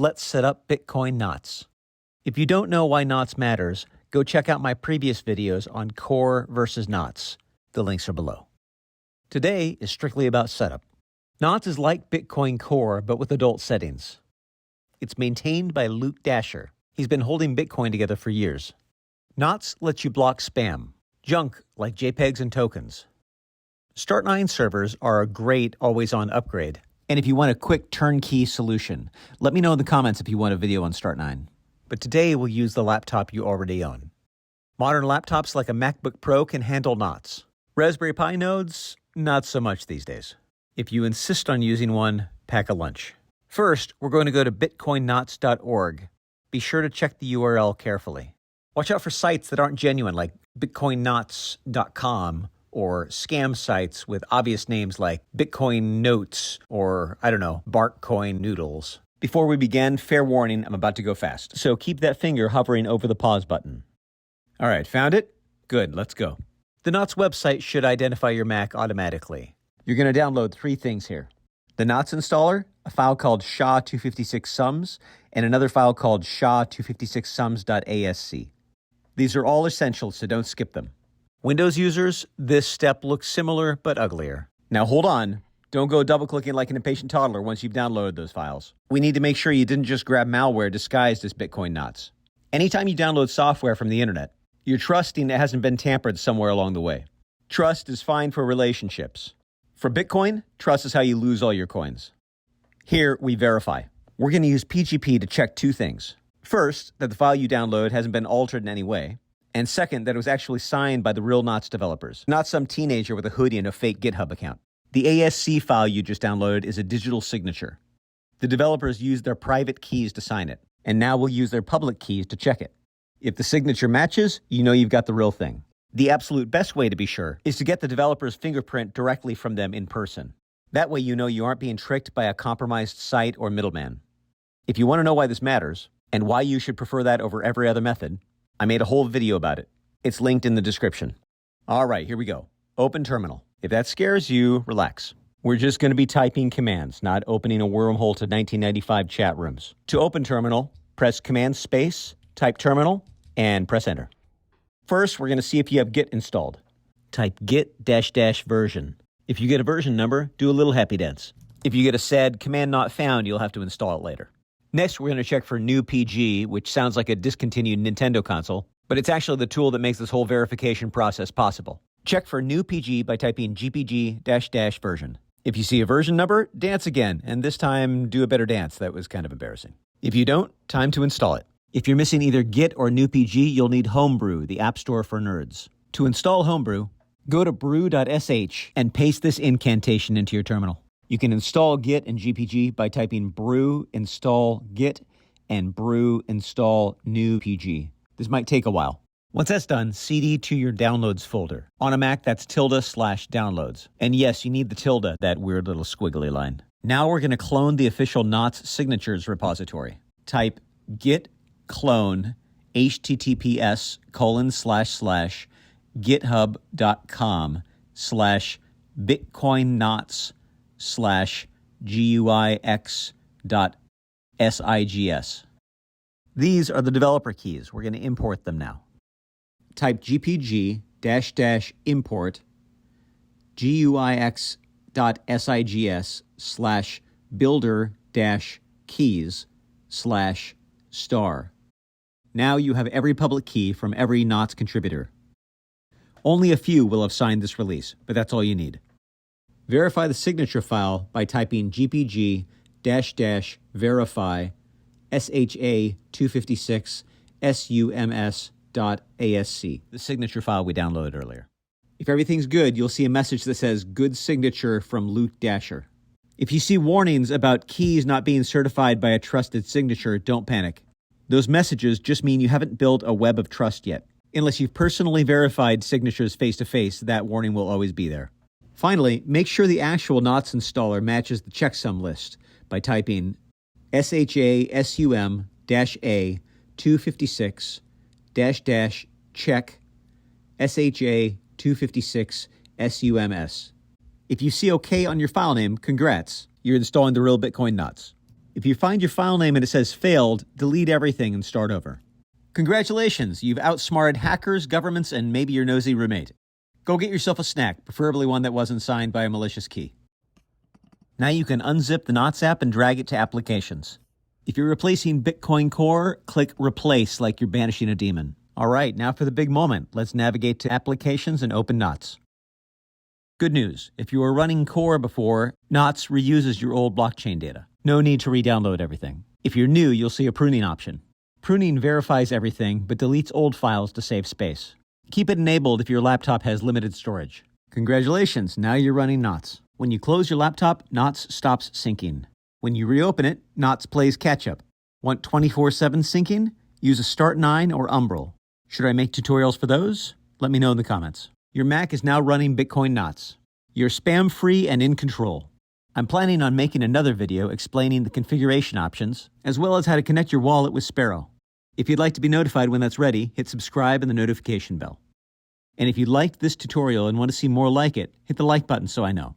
Let's set up Bitcoin knots. If you don't know why knots matters, go check out my previous videos on core versus knots. The links are below. Today is strictly about setup. Knots is like Bitcoin Core, but with adult settings. It's maintained by Luke Dashjr. He's been holding Bitcoin together for years. Knots lets you block spam, junk like JPEGs and tokens. Start9 servers are a great always-on upgrade. And if you want a quick turnkey solution, let me know in the comments if you want a video on Start9. But today we'll use the laptop you already own. Modern laptops like a MacBook Pro can handle knots. Raspberry Pi nodes, not so much these days. If you insist on using one, pack a lunch. First, we're going to go to bitcoinknots.org. Be sure to check the URL carefully. Watch out for sites that aren't genuine like bitcoinknots.com or scam sites with obvious names like Bitcoin Notes or, Barkcoin Noodles. Before we begin, fair warning, I'm about to go fast, so keep that finger hovering over the pause button. All right, found it? Good, let's go. The Knots website should identify your Mac automatically. You're going to download 3 things here. The Knots installer, a file called SHA-256-SUMS, and another file called SHA-256-SUMS.asc. These are all essential, so don't skip them. Windows users, this step looks similar but uglier. Now hold on. Don't go double-clicking like an impatient toddler once you've downloaded those files. We need to make sure you didn't just grab malware disguised as Bitcoin knots. Anytime you download software from the internet, you're trusting it hasn't been tampered somewhere along the way. Trust is fine for relationships. For Bitcoin, trust is how you lose all your coins. Here, we verify. We're going to use PGP to check 2 things. First, that the file you download hasn't been altered in any way. And second, that it was actually signed by the real Knots developers, not some teenager with a hoodie and a fake GitHub account. The ASC file you just downloaded is a digital signature. The developers used their private keys to sign it, and now we'll use their public keys to check it. If the signature matches, you know you've got the real thing. The absolute best way to be sure is to get the developer's fingerprint directly from them in person. That way you know you aren't being tricked by a compromised site or middleman. If you want to know why this matters, and why you should prefer that over every other method, I made a whole video about it. It's linked in the description. All right, here we go. Open terminal. If that scares you, relax. We're just going to be typing commands, not opening a wormhole to 1995 chat rooms. To open terminal, press Command Space, type terminal, and press Enter. First, we're going to see if you have Git installed. Type git -- version. If you get a version number, do a little happy dance. If you get a sad command not found, you'll have to install it later. Next, we're going to check for new PG, which sounds like a discontinued Nintendo console, but it's actually the tool that makes this whole verification process possible. Check for new PG by typing gpg -- version. If you see a version number, dance again, and this time do a better dance. That was kind of embarrassing. If you don't, time to install it. If you're missing either Git or new PG, you'll need Homebrew, the app store for nerds. To install Homebrew, go to brew.sh and paste this incantation into your terminal. You can install Git and GPG by typing brew install Git and brew install new PG. This might take a while. Once that's done, CD to your downloads folder. On a Mac, that's ~/downloads. And yes, you need the tilde, that weird little squiggly line. Now we're going to clone the official Knots signatures repository. Type git clone https://github.com/guix.sigs. These are the developer keys. We're going to import them now. Type gpg -- import guix.sigs/builder-keys/*. Now you have every public key from every Knots contributor. Only a few will have signed this release, but that's all you need. Verify the signature file by typing gpg -- verify SHA-256-SUMS.asc, the signature file we downloaded earlier. If everything's good, you'll see a message that says good signature from Luke Dashjr. If you see warnings about keys not being certified by a trusted signature, don't panic. Those messages just mean you haven't built a web of trust yet. Unless you've personally verified signatures face-to-face, that warning will always be there. Finally, make sure the actual Knots installer matches the checksum list by typing SHA-SUM-A256-check SHA-256-SUMS. If you see OK on your file name, congrats, you're installing the real Bitcoin Knots. If you find your file name and it says failed, delete everything and start over. Congratulations, you've outsmarted hackers, governments, and maybe your nosy roommate. Go get yourself a snack, preferably one that wasn't signed by a malicious key. Now you can unzip the Knots app and drag it to Applications. If you're replacing Bitcoin Core, click Replace like you're banishing a demon. All right, now for the big moment. Let's navigate to Applications and open Knots. Good news. If you were running Core before, Knots reuses your old blockchain data. No need to re-download everything. If you're new, you'll see a pruning option. Pruning verifies everything, but deletes old files to save space. Keep it enabled if your laptop has limited storage. Congratulations, now you're running Knots. When you close your laptop, Knots stops syncing. When you reopen it, Knots plays catch-up. Want 24/7 syncing? Use a Start9 or Umbrel. Should I make tutorials for those? Let me know in the comments. Your Mac is now running Bitcoin Knots. You're spam-free and in control. I'm planning on making another video explaining the configuration options, as well as how to connect your wallet with Sparrow. If you'd like to be notified when that's ready, hit subscribe and the notification bell. And if you liked this tutorial and want to see more like it, hit the like button so I know.